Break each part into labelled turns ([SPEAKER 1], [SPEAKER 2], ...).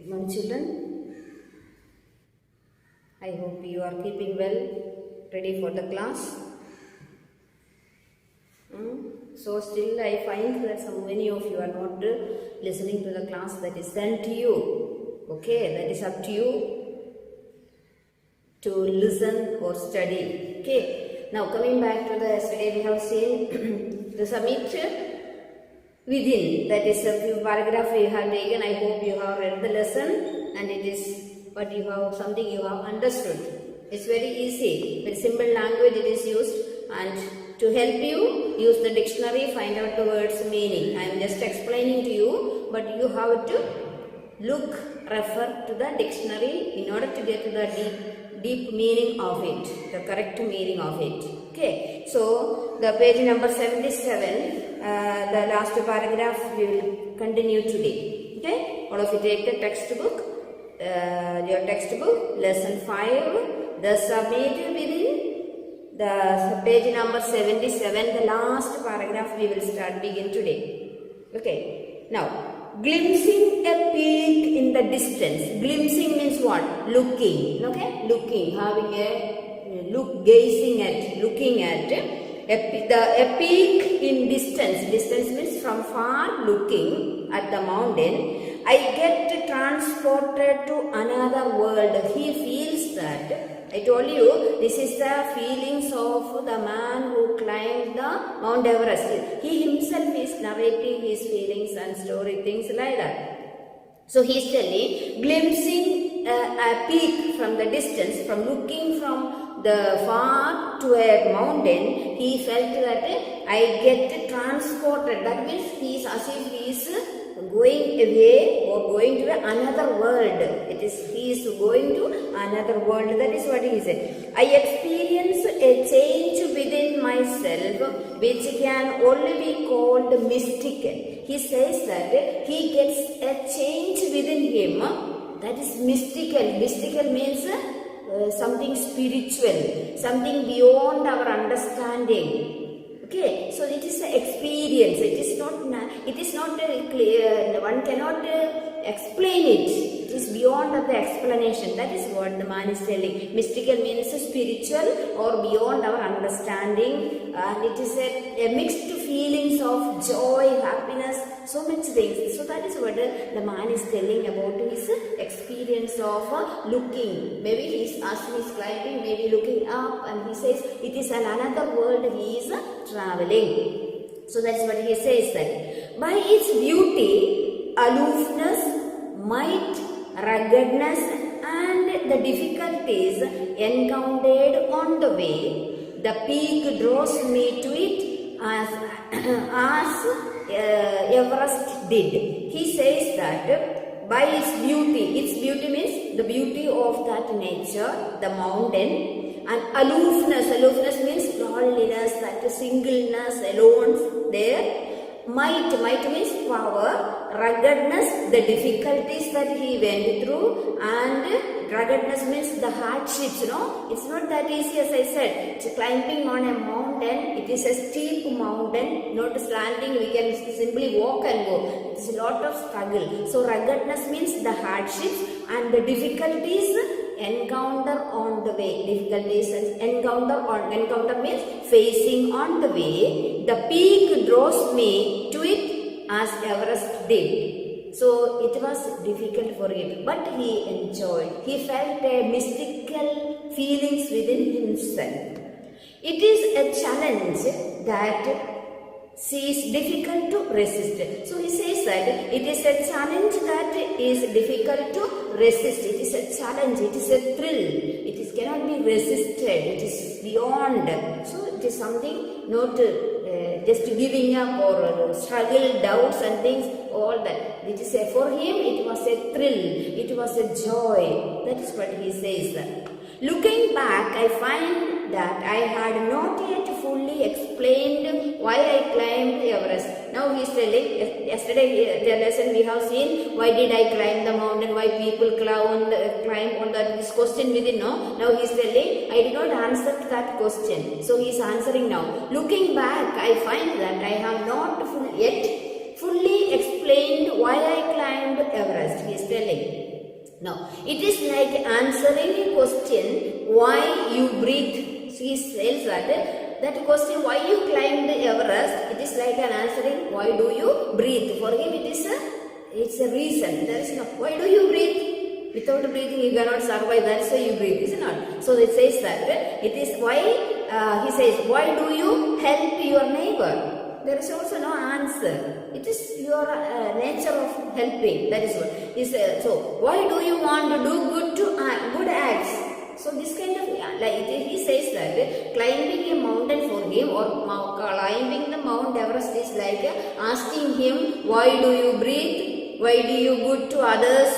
[SPEAKER 1] Good morning, children. I hope you are keeping well, ready for the class. So still I find that many of you are not listening to the class that is sent to you. Okay, that is up to you to listen or study. Okay, now coming back to the yesterday we have seen the submit within, that is a few paragraph we have taken. I hope you have read the lesson and it is what you have, something you have understood. It's very easy, very simple language it is used, and to help you use the dictionary, find out the words meaning. I am just explaining to you, but you have to refer to the dictionary in order to get to the deep meaning of it, the correct meaning of it. Okay, so the page number 77, the last paragraph we will continue today. Okay, all of you take the textbook, your textbook, lesson 5, the submit within. The page number 77, the last paragraph we will begin today. Okay, now glimpsing a peak in the distance. Glimpsing means what? Looking. Okay, looking, having a look, gazing at, looking at a peak in distance. Distance means from far looking at the mountain. I get transported to another world. He feels that. I told you, this is the feelings of the man who climbed the Mount Everest. He himself is narrating his feelings and story, things like that. So he is telling, glimpsing a peak from the distance, from looking from the far to a mountain, he felt that I get transported. That means he is as if he is going away or going to another world. It is, he is going to another world. That is what he said. I experience a change within myself which can only be called mystical. He says that he gets a change within him that is mystical. Mystical means something spiritual, something beyond our understanding. Okay, so it is an experience. It is not clear. One cannot explain it. It is beyond the explanation. That is what the man is telling. Mystical means spiritual or beyond our understanding, and it is a mixed feelings of joy, happiness, so many things. So that is what the man is telling about his experience of looking. Maybe he is, as he is climbing, maybe looking up, and he says it is another world he is traveling. So that's what he says, that by its beauty, aloofness, might, ruggedness and the difficulties encountered on the way, the peak draws me to it as Everest did. He says that by its beauty means the beauty of that nature, the mountain, and aloofness means loneliness, that singleness, alone there. Might means power, ruggedness, the difficulties that he went through, and ruggedness means the hardships, It's not that easy, as I said. It's climbing on a mountain. It is a steep mountain, not standing. We can simply walk and go. It's a lot of struggle. So ruggedness means the hardships and the difficulties encounter on the way. Difficulties and encounter means facing on the way. The peak draws me to it as Everest did. So it was difficult for him, but he enjoyed. He felt a mystical feelings within himself. It is a challenge that is difficult to resist. So he says that it is a challenge that is difficult to resist. It is a challenge, it is a thrill. It cannot be resisted. It is beyond. So it is something not just giving up or struggle, doubts and things, all that. It is for him it was a thrill, it was a joy. That is what he says. Looking back, I find that I had not yet fully explained why I climbed Everest. Now he is telling, yesterday the lesson we have seen, why did I climb the mountain, why people climb on that, this question within, Now he is telling, I did not answer that question. So he is answering now. Looking back, I find that I have not yet fully explained why I climbed Everest. He is telling. Now, it is like answering a question, why you breathe. She says that question, why you climbed Everest, it is like an answering, why do you breathe. For him, it's a reason. There is no, why do you breathe? Without breathing, you cannot survive. That's why you breathe, is it not? So it says that it is why, he says, why do you help your neighbor? There is also no answer. It is your nature of helping. That is what he says. So why do you want to do good acts? So this kind of, like he says that climbing a mountain for him or climbing the Mount Everest is like asking him, why do you breathe? Why do you good to others?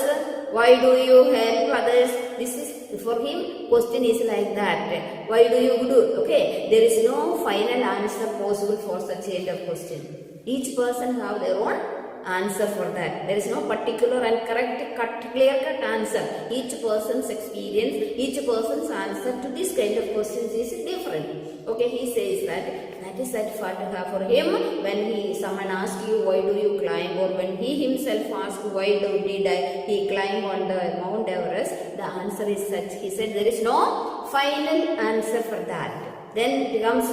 [SPEAKER 1] Why do you help others? This is for him, question is like that. Why do you do? Okay, there is no final answer possible for such kind of question. Each person have their own answer for that. There is no particular and correct, clear-cut answer. Each person's experience, each person's answer to this kind of questions is different. Okay, he says that is that for him, when someone asks you, why do you climb, or when he himself asks, why did he climb on the Mount Everest, the answer is such. He said there is no final answer for that. Then it comes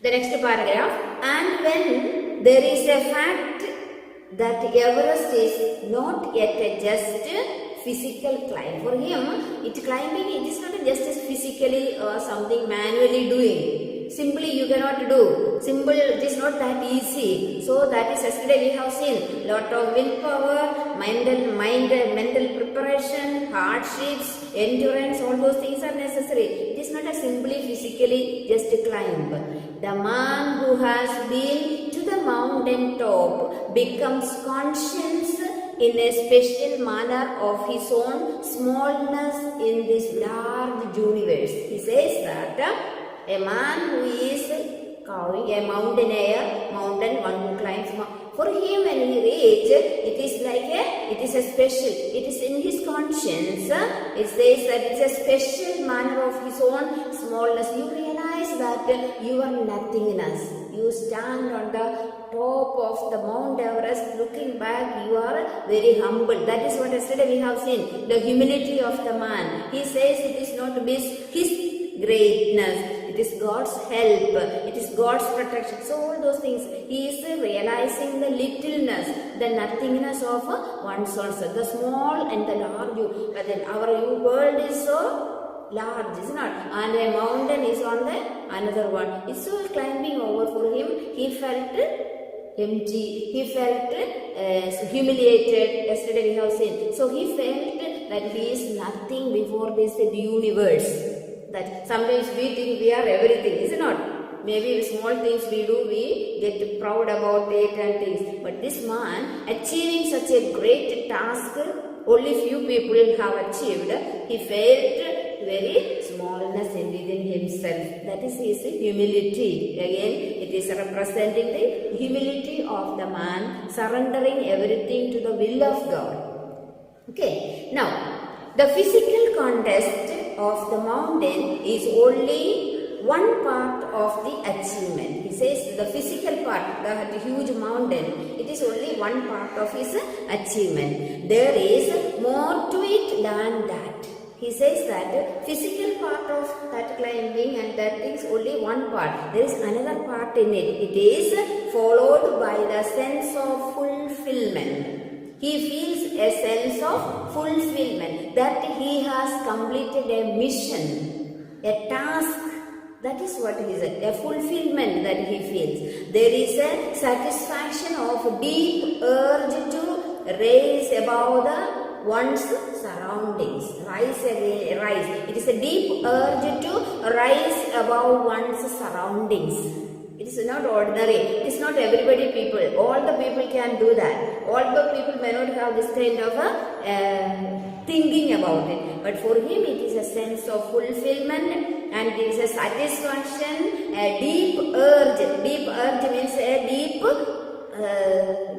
[SPEAKER 1] the next paragraph. And when there is a fact that Everest is not yet a just physical climb. For him, climbing, it is not just physically or something manually doing. Simply you cannot do. Simple, it is not that easy. So that is, yesterday we have seen lot of willpower, mental preparation, hardships, endurance, all those things are necessary. It is not a simply physically just climb. The man who has been to the mountain top becomes conscious in a special manner of his own smallness in this large universe. He says that a man who is a mountaineer, one who climbs, for him when he reaches, it is a special, it is in his conscience, it says that it is a special manner of his own smallness. You realize that you are nothingness. You stand on the top of the Mount Everest, looking back, you are very humble. That is what yesterday we have seen, the humility of the man. He says it is not his greatness, it is God's help, it is God's protection. So all those things, he is realizing the littleness, the nothingness of one's soul, the small and the large. But then our world is so large, is not? And a mountain is on the another one. It's so climbing over for him. He felt empty. He felt humiliated. Yesterday we have seen. So he felt that he is nothing before this universe. That sometimes we think we are everything, is it not? Maybe small things we do, we get proud about it and things. But this man, achieving such a great task, only few people have achieved. He felt very smallness within himself. That is his humility. Again, it is representing the humility of the man, surrendering everything to the will of God. Okay, now, the physical contest of the mountain is only one part of the achievement. He says the physical part, the huge mountain, it is only one part of his achievement. There is more to it than that. He says that physical part of that climbing and that is only one part. There is another part in it. It is followed by the sense of fulfillment. He feels a sense of fulfillment that he has completed a mission, a task. That is what he said, a fulfillment that he feels. There is a satisfaction of deep urge to rise above one's surroundings. Rise. It is a deep urge to rise above one's surroundings. It is not ordinary. It is not everybody people. All the people can do that. All the people may not have this kind of thinking about it. But for him it is a sense of fulfillment and it is a satisfaction, a deep urge. Deep urge means a deep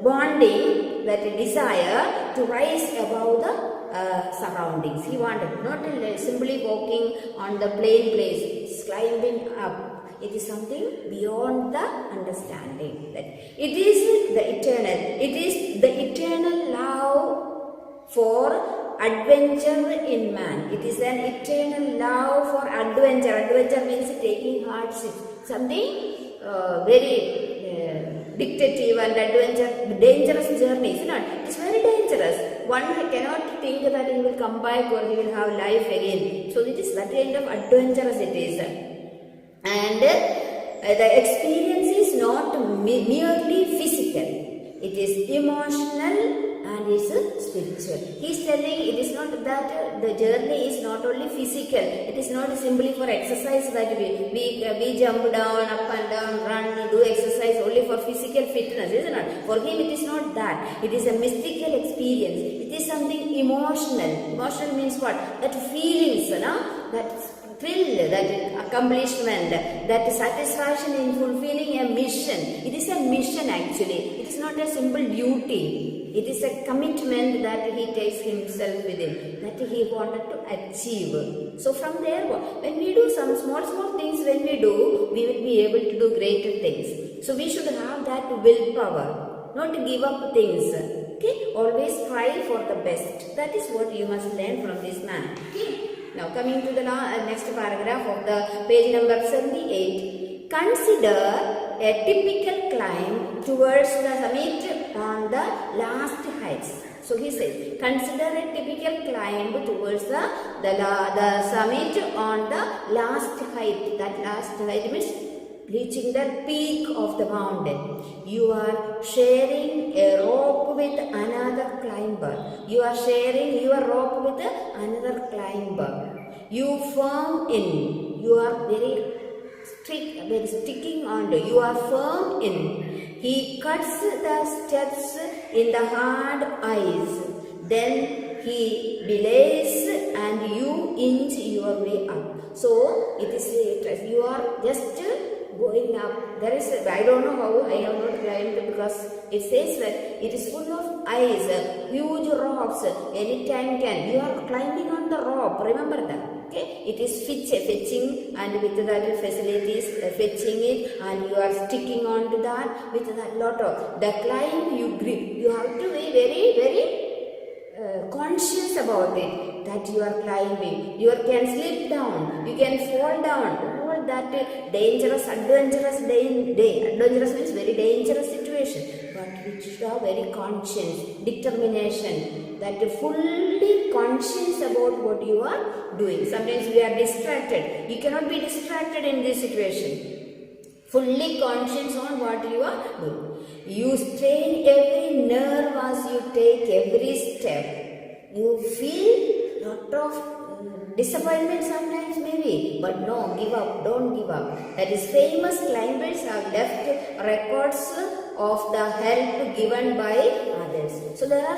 [SPEAKER 1] bonding, that desire to rise above the surroundings. He wanted not simply walking on the plain place. It is climbing up. It is something beyond the understanding. That it is the eternal. It is the eternal love for adventure in man. It is an eternal love for adventure. Adventure means taking hardship. Something very dictative and adventure, dangerous journey, is not? It's very dangerous. One cannot think that he will come back or he will have life again. So it is that kind of adventurous it is. And the experience is not merely physical. It is emotional and is spiritual. He is telling it is not that the journey is not only physical. It is not simply for exercise that we jump down, up and down, run, do exercise only for physical fitness, isn't it? For him it is not that. It is a mystical experience. It is something emotional. Emotional means what? That feelings, that thrill, that accomplishment, that satisfaction in fulfilling a mission. It is a mission actually. It is not a simple duty. It is a commitment that he takes himself within, that he wanted to achieve. So from there, when we do some small things, when we do, we will be able to do greater things. So we should have that willpower, not to give up things. Okay, always try for the best. That is what you must learn from this man. Okay. Now coming to the next paragraph of the page number 78. Consider a typical climb towards the summit on the last heights. So he says, consider a typical climb towards the summit on the last height. That last height means reaching the peak of the mountain. You are sharing a rope with another climber. You are sharing your rope with another climber. You firm in. You are very strict, very sticking on. You are firm in. He cuts the steps in the hard ice. Then he belays and you inch your way up. So it is you are just going up. There is I don't know how, I have not climbed because it says that it is full of ice, huge rocks, anytime can. You are climbing on the rope, remember that. Okay, it is fetching, and with that facilities fetching it, and you are sticking on to that with that lot of the climb you grip. You have to be very conscious about it, that you are climbing. You can slip down, you can fall down. All that dangerous, adventurous means very dangerous situation. But we should have very conscience, determination, that fully conscious about what you are doing. Sometimes we are distracted. You cannot be distracted in this situation. Fully conscious on what you are doing. You strain every nerve as you take every step. You feel lot of disappointment sometimes maybe, but no, give up, don't give up. That is, famous climbers have left records of the help given by others. So there are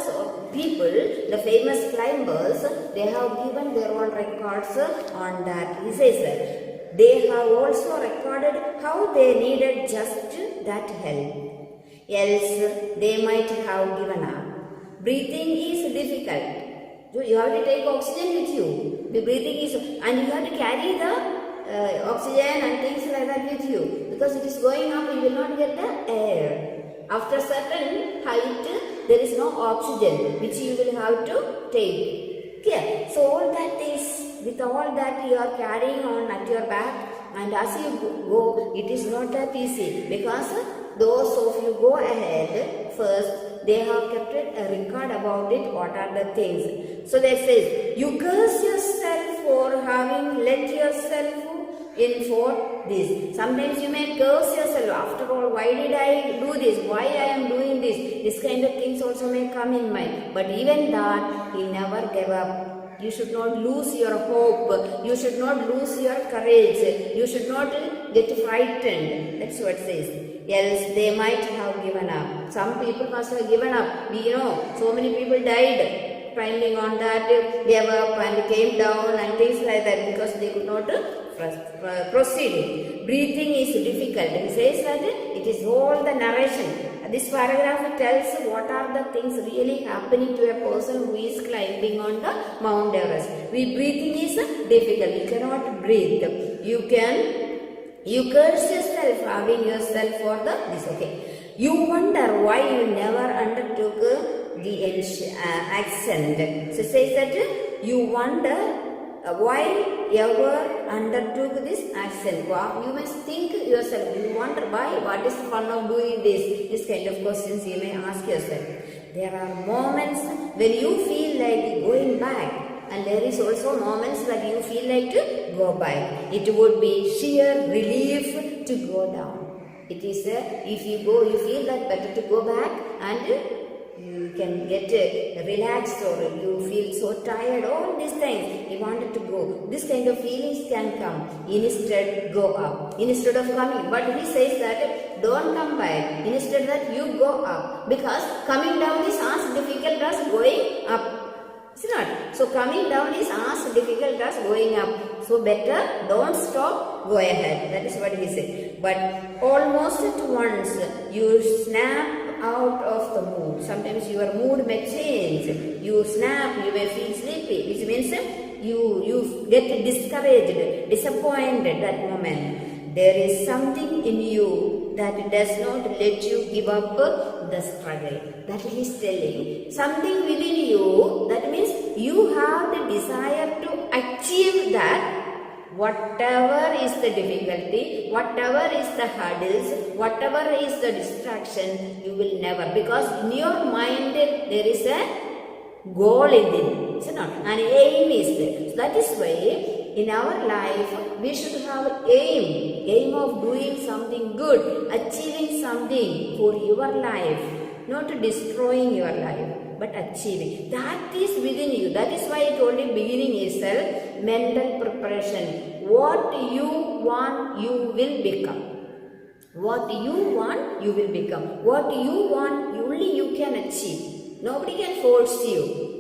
[SPEAKER 1] people, the famous climbers, they have given their own records on that. He says that they have also recorded how they needed just that help. Else they might have given up. Breathing is difficult. You have to take oxygen with you. The breathing is, and you have to carry the oxygen and things like that with you, because it is going up, you will not get the air. After certain height, there is no oxygen which you will have to take. Okay. So all that is, with all that you are carrying on at your back, and as you go, it is not that easy, because those of you go ahead first, they have kept a record about it, what are the things. So they say, you curse yourself for having let yourself in for this. Sometimes you may curse yourself, after all, why did I do this? Why I am doing this? This kind of things also may come in mind. But even that, he never gave up. You should not lose your hope. You should not lose your courage. You should not get frightened. That's what it says. Else they might have given up. Some people must have given up. We know so many people died climbing on that, gave up and came down and things like that, because they could not proceed. Breathing is difficult. He says that it is all the narration. This paragraph tells what are the things really happening to a person who is climbing on the Mount Everest. Breathing is difficult. You cannot breathe. You curse yourself, having yourself for this. Okay. You wonder why you never undertook the accent. So it says that you wonder why ever undertook this accent. You must think yourself, you wonder why, what is the fun of doing this? This kind of questions you may ask yourself. There are moments when you feel like going back, and there is also moments that you feel like to go back. It would be sheer relief to go down. It is if you go, you feel that better to go back, and you can get relaxed, or you feel so tired, all these things, you wanted to go. This kind of feelings can come. Instead, go up. Instead of coming. But he says that don't come back. Instead that you go up. Because coming down is as difficult as going up. Is it not? So coming down is as difficult as going up. So better don't stop, go ahead. That is what he said. But almost at once you snap out of the mood. Sometimes your mood may change. You snap, you may feel sleepy, which means you get discouraged, disappointed that moment. There is something in you that does not let you give up the struggle. That he is telling. Something within you, that means you have the desire to achieve that. Whatever is the difficulty, whatever is the hurdles, whatever is the distraction, you will never. Because in your mind there is a goal in it. Is it not? An aim is there. So that is why in our life, we should have aim of doing something good, achieving something for your life, not destroying your life, but achieving. That is within you. That is why I told you beginning itself, mental preparation. What you want, you will become. What you want, you will become. What you want, only you can achieve. Nobody can force you.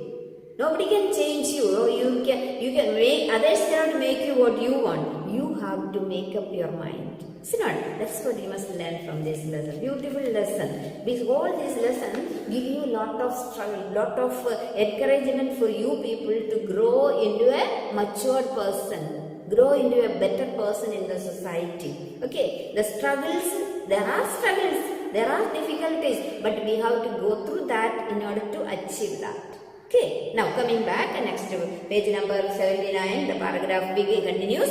[SPEAKER 1] Nobody can change you. You can make, others cannot make you what you want. You have to make up your mind. See not? That's what you must learn from this lesson. Beautiful lesson. Because all these lessons give you a lot of struggle, lot of encouragement for you people to grow into a matured person. Grow into a better person in the society. Okay, the struggles, there are difficulties, but we have to go through that in order to achieve that. Okay, now coming back, next page number 79, the paragraph continues.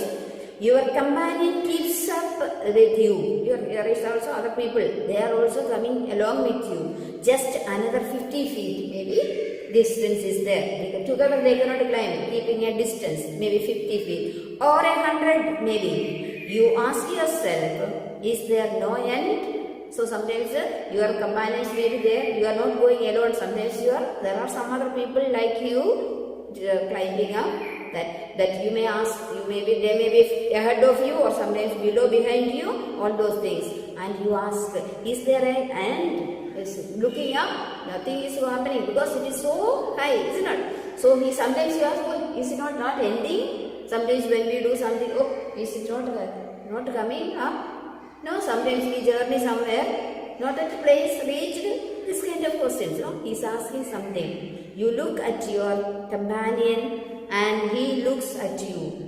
[SPEAKER 1] Your companion keeps up with you. There is also other people. They are also coming along with you. Just another 50 feet, maybe distance is there. Together they cannot climb, keeping a distance, maybe 50 feet. Or 100 maybe. You ask yourself, is there no end? So sometimes your companions may be there, you are not going alone. Sometimes there are some other people like you climbing up, that you may ask, they may be ahead of you or sometimes below, behind you, all those things. And you ask, is there an end? Looking up, nothing is happening because it is so high, is it not? So sometimes you ask, oh, is it not ending? Sometimes when we do something, oh, is it not coming up? No, sometimes we journey somewhere, not at a place reached. This kind of questions, no? He's asking something. You look at your companion and he looks at you.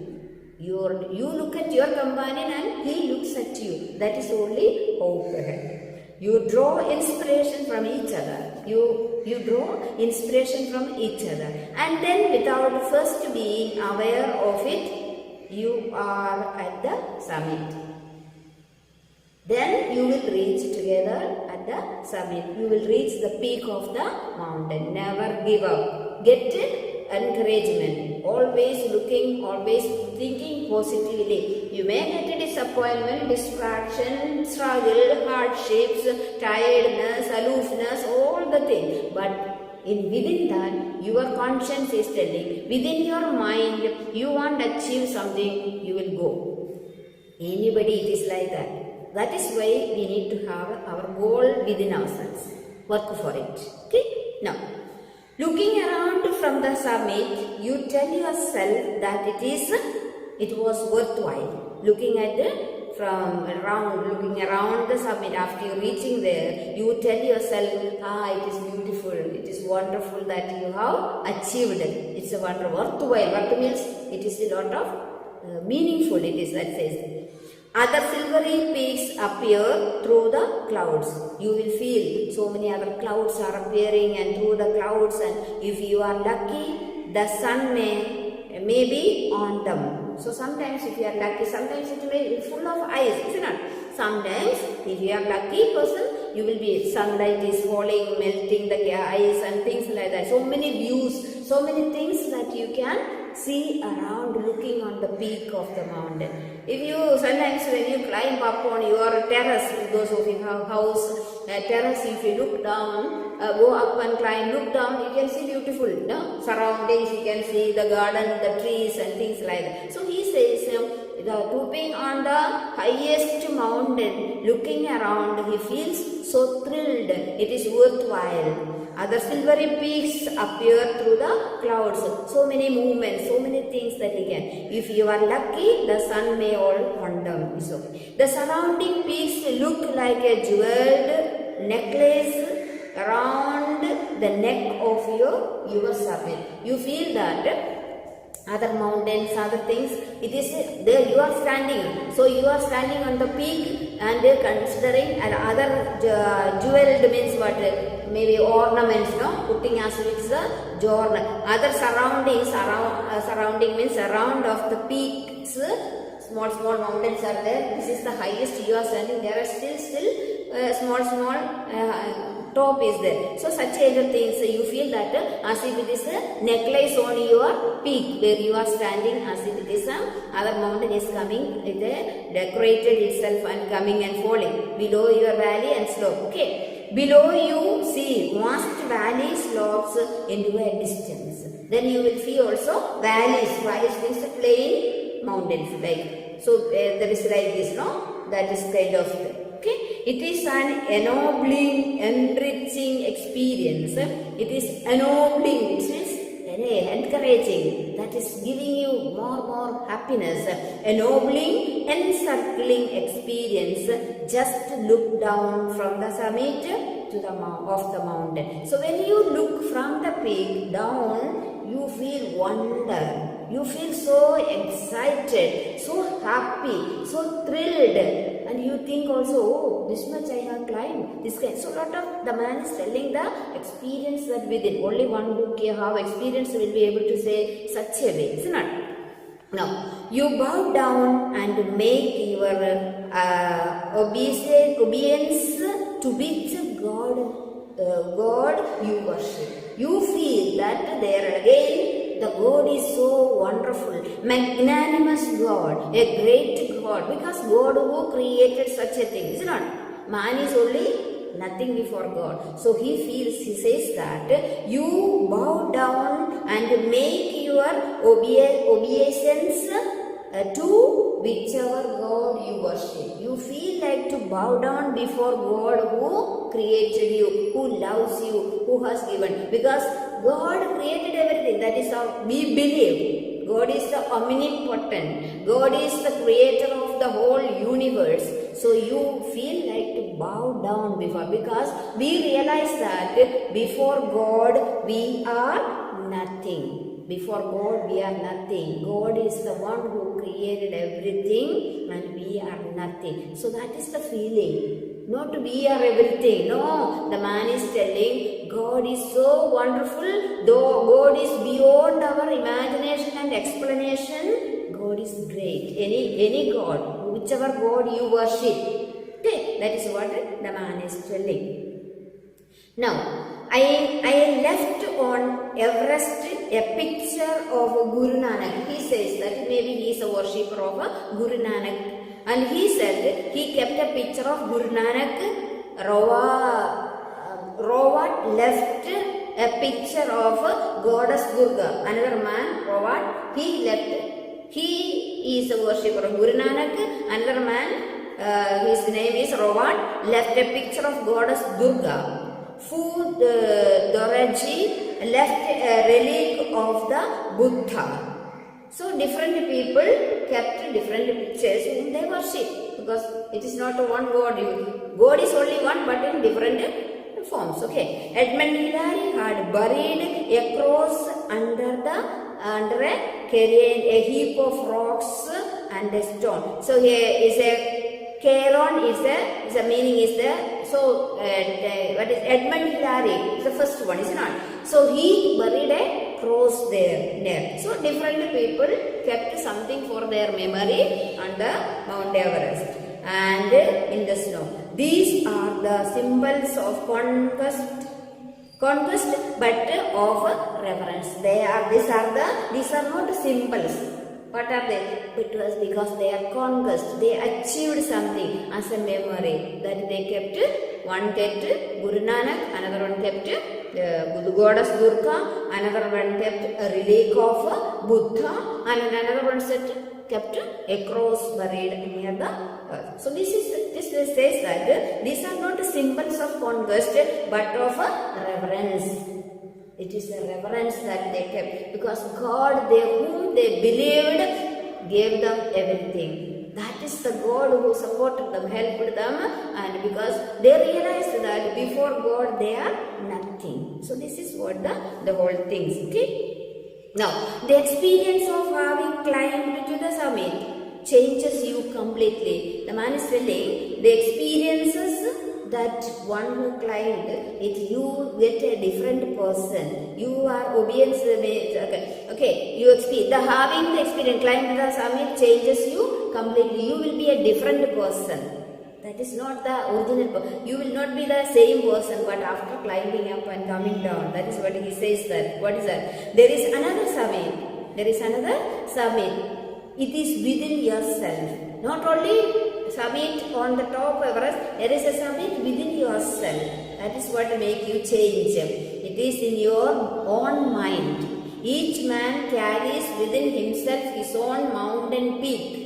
[SPEAKER 1] You look at your companion and he looks at you. That is only hope ahead. You draw inspiration from each other. You draw inspiration from each other. And then without first being aware of it, you are at the summit. Then you will reach together at the summit. You will reach the peak of the mountain. Never give up. Get encouragement. Always looking, always thinking positively. You may get a disappointment, distraction, struggle, hardships, tiredness, aloofness, all the things. But within that, your conscience is telling, within your mind, you want to achieve something, you will go. Anybody, it is like that. That is why we need to have our goal within ourselves. Work for it. Okay? Now, looking around from the summit, you tell yourself that it was worthwhile. Looking around the summit after you reaching there, you tell yourself, it is beautiful, it is wonderful that you have achieved it. It's a wonder, worthwhile. Worth means it is a lot of meaningful, it is, that says. Other silvery peaks appear through the clouds. You will feel so many other clouds are appearing and through the clouds, and if you are lucky, the sun may be on them. So sometimes if you are lucky, sometimes it may be full of ice, isn't it? Sometimes if you are lucky person, you will be sunlight is falling, melting the ice and things like that. So many views, so many things that you can see around looking on the peak of the mountain. If you sometimes when you climb up on your terrace, those of you have house terrace, if you look down, go up and climb, look down, you can see beautiful surroundings, you can see the garden, the trees and things like that. So he says, the topping on the highest mountain, looking around, he feels so thrilled, it is worthwhile. Other silvery peaks appear through the clouds. So many movements, so many things that he can. If you are lucky, the sun may all condemn. It's okay. The surrounding peaks look like a jeweled necklace around the neck of your summit. You feel that other mountains, other things, it is there you are standing. So you are standing on the peak and considering and other jeweled means what? Maybe ornaments, putting as it's a jewel. Other surroundings, surrounding means around of the peaks, small mountains are there. This is the highest you are standing. There are still small top is there. So such kind of things you feel that as if it is a necklace on your peak where you are standing, as if it is other mountain is coming, it decorated itself and coming and falling below your valley and slope. Okay, below you see vast valley slopes into a distance. Then you will see also valleys means plain mountains like so. There is like this, that is kind of thing. Okay, it is an ennobling, enriching experience. It is ennobling, it means encouraging, that is giving you more happiness. Ennobling, encircling experience. Just look down from the summit to the of the mountain. So when you look from the peak down, you feel wonder. You feel so excited, so happy, so thrilled, and you think also, oh, this much I have climbed, this kind. So lot of the man is telling the experience that within. Only one who can have experience will be able to say such a way, isn't it? Now, you bow down and make your obedience to which God you worship. You feel that there again, the God is so wonderful, magnanimous God, a great God, because God who created such a thing, isn't it? Man is only nothing before God. So he says that you bow down and make your obeisance to whichever God you worship. You feel like to bow down before God who created you, who loves you, who has given. Because God created everything. That is how we believe. God is the omnipotent. God is the creator of the whole universe. So you feel like to bow down before, because we realize that before God we are nothing. Before God we are nothing. God is the one who created everything and we are nothing. So that is the feeling. Not we are everything. No, the man is telling God is so wonderful. Though God is beyond our imagination and explanation, God is great. Any God, whichever God you worship. Okay, that is what the man is telling. Now, I left on Everest a picture of Guru Nanak. He says that maybe he is a worshipper of Guru Nanak. And he said he kept a picture of Guru Nanak. Rawat left a picture of Goddess Durga. Another man, Rawat, he is a worshipper of Guru Nanak. Another man, his name is Rawat, left a picture of Goddess Durga. Doraji left a relic of the Buddha. So different people kept different pictures whom they worship, because it is not one God. God is only one, but in different forms. Okay. Edmund Hillary had buried a cross under a heap of rocks and a stone. So here is a Charon is a meaning is the what is Edmund Hillary is the first one, is it not? So he buried a cross there. So different people kept something for their memory on the Mount Everest and in the snow. These are the symbols of conquest but of reverence. These are not symbols. What are they? It was because they are conquest. They achieved something as a memory that they kept. One kept Guru Nanak, another one kept the goddess Durga, another one kept a relic of Buddha, and another one kept a cross buried near the earth. So this says that these are not symbols of conquest but of reverence. It is a reverence that they kept because God, whom they believed, gave them everything. That is the God who supported them, helped them, and because they realized that before God they are nothing. So this is what the whole thing is. Okay. Now the experience of having climbed to the summit changes you completely. The man is telling the experiences that one who climbed it, you get a different person. You are obedience. Okay. You experience having the experience climbed the summit changes you completely. You will be a different person. That is not the original person. You will not be the same person, but after climbing up and coming down, that is what he says. That what is that? There is another summit. It is within yourself. Not only summit on the top of Everest, there is a summit within yourself. That is what make you change. It is in your own mind. Each man carries within himself his own mountain peak.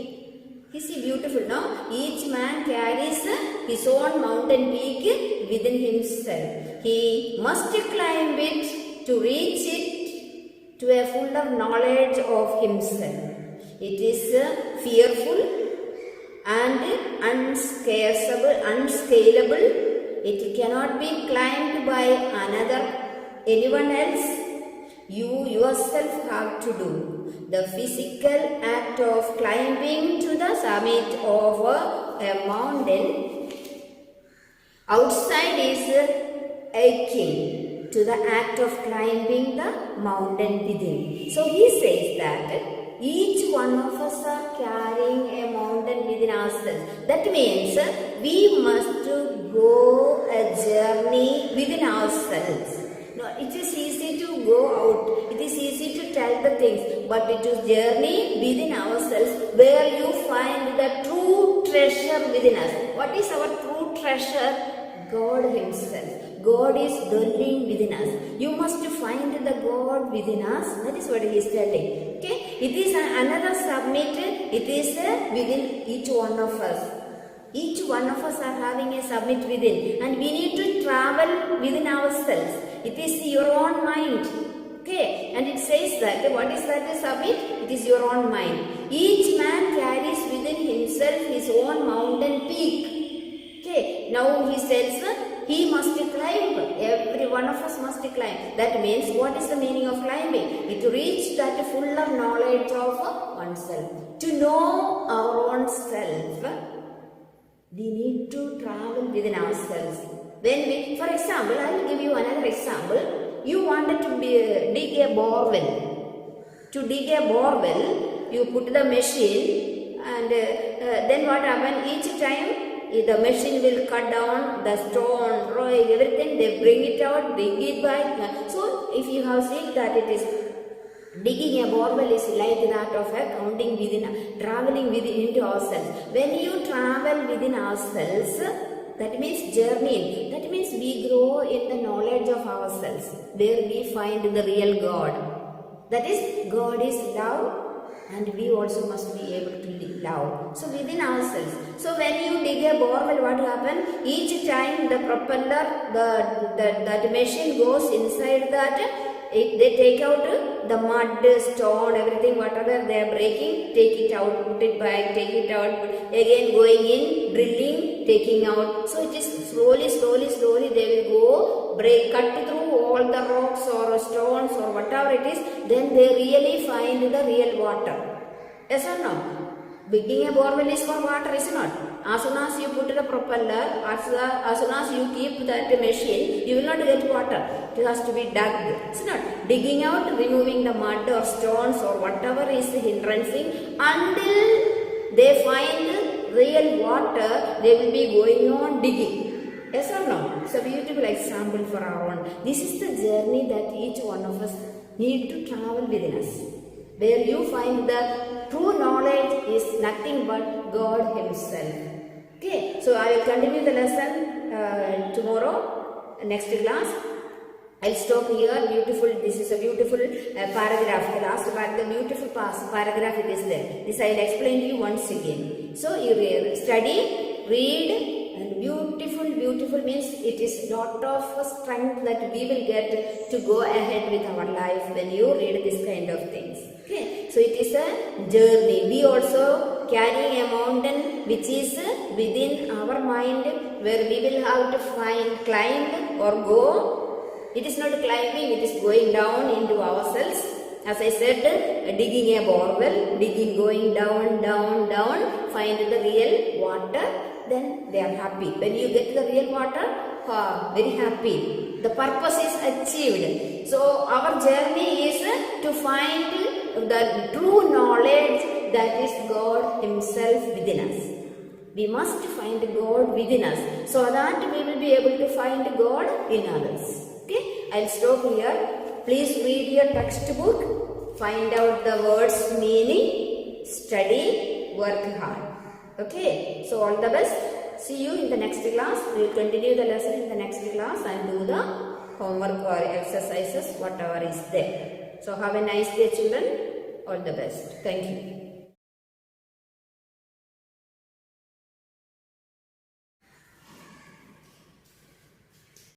[SPEAKER 1] You see, beautiful, no? Each man carries his own mountain peak within himself. He must climb it to reach it to a full of knowledge of himself. It is fearful and unscalable. It cannot be climbed by anyone else. You yourself have to do the physical act of climbing to the summit of a mountain. Outside is akin to the act of climbing the mountain within. So he says that each one of us are carrying a mountain within ourselves. That means we must go a journey within ourselves. No, it is easy to go out. It is easy to tell the things. But it is journey within ourselves where you find the true treasure within us. What is our true treasure? God himself. God is dwelling within us. You must find the God within us. That is what he is telling. Okay? It is another summit. It is within each one of us. Each one of us are having a summit within. And we need to travel within ourselves. It is your own mind. Okay? And it says that, what is that summit? It is your own mind. Each man carries within himself his own mountain peak. Okay? Now he says, he must climb. Every one of us must climb. That means, what is the meaning of climbing? To reach that full of knowledge of oneself. To know our own self, we need to travel within ourselves. When for example, I will give you another example. You wanted to dig a borewell. To dig a borewell, you put the machine and then what happens? Each time, the machine will cut down the stone, rock, everything, they bring it out, dig it back. So, if you have seen that it is digging a borewell is like that of a counting within, traveling within into ourselves. When you travel within ourselves, that means journeying. That means we grow in the knowledge of ourselves. There we find the real God. That is, God is love. And we also must be able to love. So within ourselves. So when you dig a borewell, what happens? Each time the propeller, that machine goes inside that, they take out the mud, stone, everything, whatever they are breaking, take it out, put it back, take it out, again going in, drilling, taking out. So it is slowly they will go, cut through all the rocks or stones or whatever it is, then they really find the real water. Yes or no? Digging a borewell is for water, is not? As soon as you put the propeller, as soon as you keep that machine, you will not get water. It has to be dug, is not? Digging out, removing the mud or stones or whatever is hindrancing until they find real water, they will be going on digging. Yes or no? It's a beautiful example for our own. This is the journey that each one of us need to travel within us. Where you find the true knowledge is nothing but God Himself. Okay, so I will continue the lesson tomorrow, next class. I'll stop here. Beautiful. This is a beautiful paragraph. The last part, the beautiful paragraph it is there. This I will explain to you once again. So you study, read. And beautiful means it is lot of strength that we will get to go ahead with our life when you read this kind of things. Okay, so it is a journey. We also carrying a mountain which is within our mind, where we will have to climb or go. It is not climbing, it is going down into ourselves. As I said, digging a borewell, going down, find the real water, then they are happy. When you get the real water, very happy. The purpose is achieved. So our journey is to find the true knowledge that is God Himself within us. We must find God within us, so that we will be able to find God in others. Okay, I'll stop here. Please read your textbook, find out the words meaning, study, work hard. Okay, so all the best. See you in the next class. We will continue the lesson in the next class and do the homework or exercises, whatever is there. So have a nice day, children. All the best. Thank you.